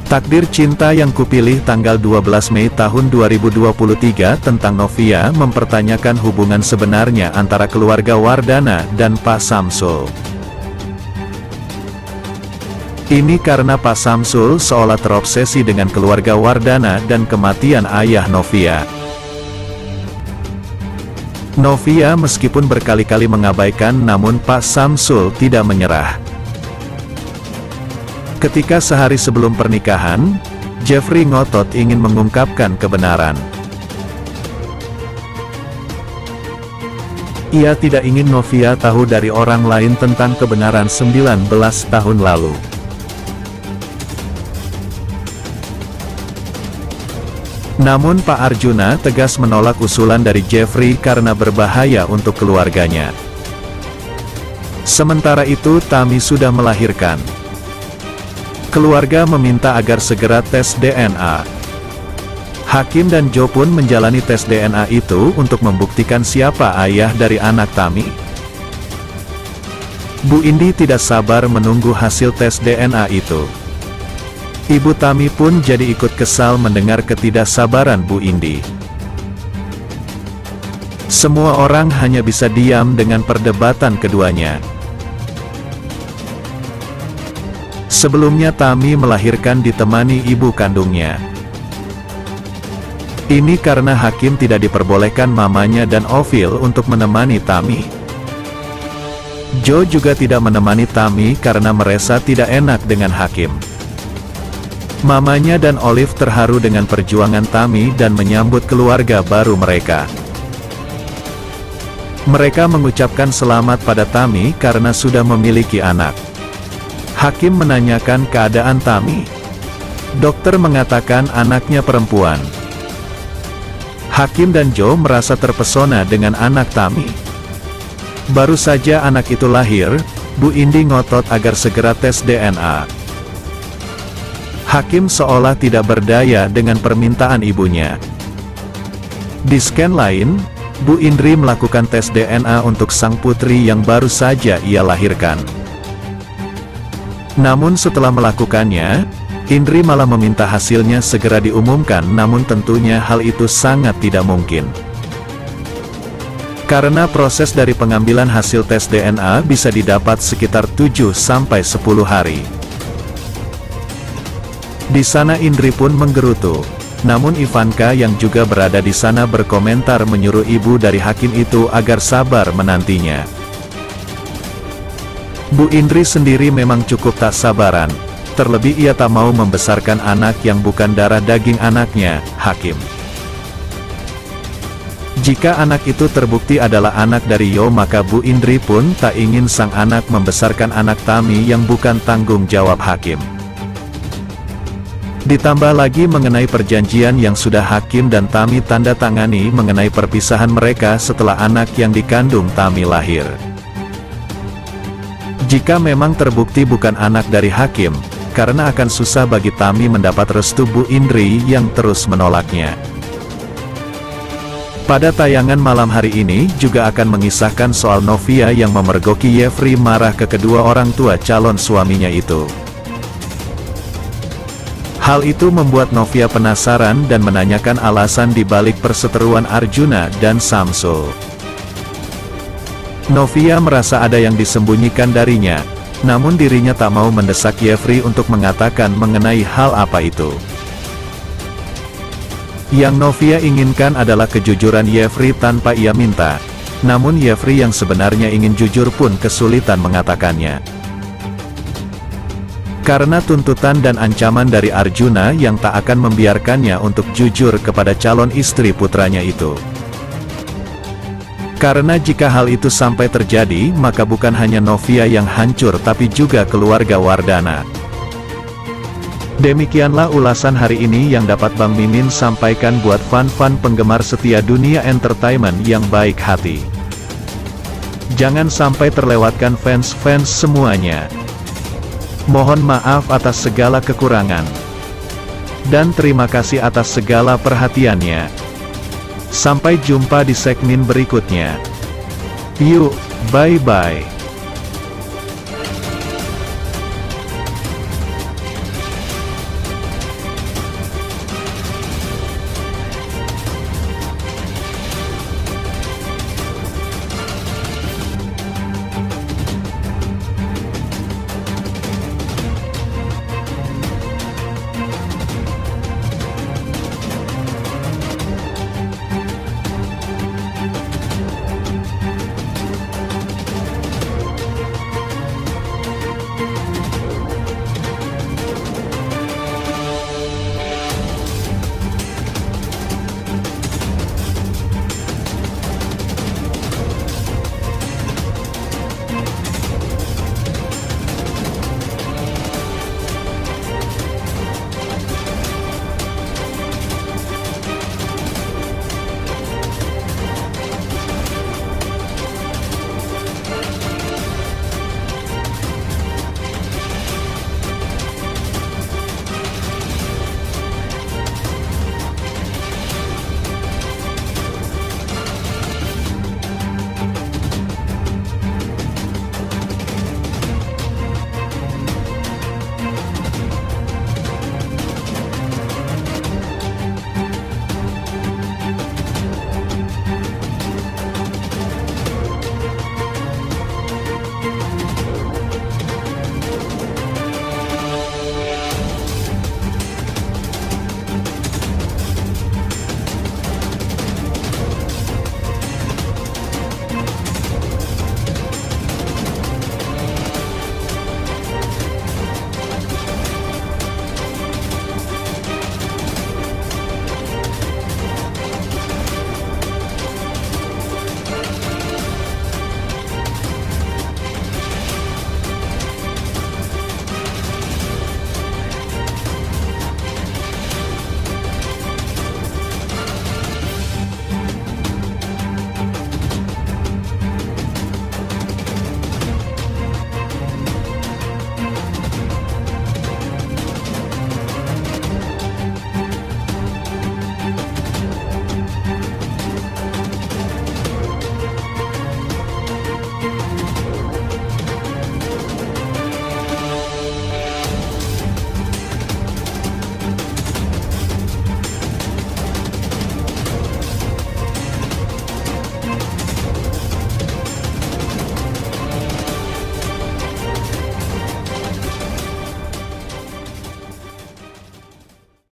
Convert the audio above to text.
Takdir Cinta Yang Kupilih tanggal 12 Mei tahun 2023 tentang Novia mempertanyakan hubungan sebenarnya antara keluarga Wardana dan Pak Samsul. Ini karena Pak Samsul seolah terobsesi dengan keluarga Wardana dan kematian ayah Novia. Novia meskipun berkali-kali mengabaikan, namun Pak Samsul tidak menyerah. Ketika sehari sebelum pernikahan, Jeffrey ngotot ingin mengungkapkan kebenaran. Ia tidak ingin Novia tahu dari orang lain tentang kebenaran 19 tahun lalu. Namun Pak Arjuna tegas menolak usulan dari Jeffrey karena berbahaya untuk keluarganya. Sementara itu Tami sudah melahirkan. Keluarga meminta agar segera tes DNA. Hakim dan Jo pun menjalani tes DNA itu untuk membuktikan siapa ayah dari anak Tami. Bu Indi tidak sabar menunggu hasil tes DNA itu. Ibu Tami pun jadi ikut kesal mendengar ketidaksabaran Bu Indi. Semua orang hanya bisa diam dengan perdebatan keduanya. Sebelumnya Tami melahirkan ditemani ibu kandungnya. Ini karena Hakim tidak diperbolehkan mamanya dan Ovil untuk menemani Tami. Jo juga tidak menemani Tami karena merasa tidak enak dengan Hakim. Mamanya dan Olive terharu dengan perjuangan Tami dan menyambut keluarga baru mereka. Mereka mengucapkan selamat pada Tami karena sudah memiliki anak. Hakim menanyakan keadaan Tami. Dokter mengatakan anaknya perempuan. Hakim dan Jo merasa terpesona dengan anak Tami. Baru saja anak itu lahir, Bu Indi ngotot agar segera tes DNA. Hakim seolah tidak berdaya dengan permintaan ibunya. Di scan lain, Bu Indri melakukan tes DNA untuk sang putri yang baru saja ia lahirkan. Namun setelah melakukannya, Indri malah meminta hasilnya segera diumumkan, namun tentunya hal itu sangat tidak mungkin. Karena proses dari pengambilan hasil tes DNA bisa didapat sekitar 7-10 hari. Di sana Indri pun menggerutu. Namun Ivanka yang juga berada di sana berkomentar menyuruh ibu dari Hakim itu agar sabar menantinya. Bu Indri sendiri memang cukup tak sabaran, terlebih ia tak mau membesarkan anak yang bukan darah daging anaknya, Hakim. Jika anak itu terbukti adalah anak dari Yo, maka Bu Indri pun tak ingin sang anak membesarkan anak Tami yang bukan tanggung jawab Hakim. Ditambah lagi mengenai perjanjian yang sudah Hakim dan Tami tanda tangani mengenai perpisahan mereka setelah anak yang dikandung Tami lahir. Jika memang terbukti bukan anak dari Hakim, karena akan susah bagi Tami mendapat restu Bu Indri yang terus menolaknya. Pada tayangan malam hari ini juga akan mengisahkan soal Novia yang memergoki Jeffrey marah ke kedua orang tua calon suaminya itu. Hal itu membuat Novia penasaran dan menanyakan alasan dibalik perseteruan Arjuna dan Samsul. Novia merasa ada yang disembunyikan darinya, namun dirinya tak mau mendesak Jeffrey untuk mengatakan mengenai hal apa itu. Yang Novia inginkan adalah kejujuran Jeffrey tanpa ia minta, namun Jeffrey yang sebenarnya ingin jujur pun kesulitan mengatakannya. Karena tuntutan dan ancaman dari Arjuna yang tak akan membiarkannya untuk jujur kepada calon istri putranya itu. Karena jika hal itu sampai terjadi, maka bukan hanya Novia yang hancur tapi juga keluarga Wardana. Demikianlah ulasan hari ini yang dapat Bang Mimin sampaikan buat fan-fan penggemar setia dunia entertainment yang baik hati. Jangan sampai terlewatkan fans-fans semuanya. Mohon maaf atas segala kekurangan. Dan terima kasih atas segala perhatiannya. Sampai jumpa di segmen berikutnya. Yuk, bye-bye.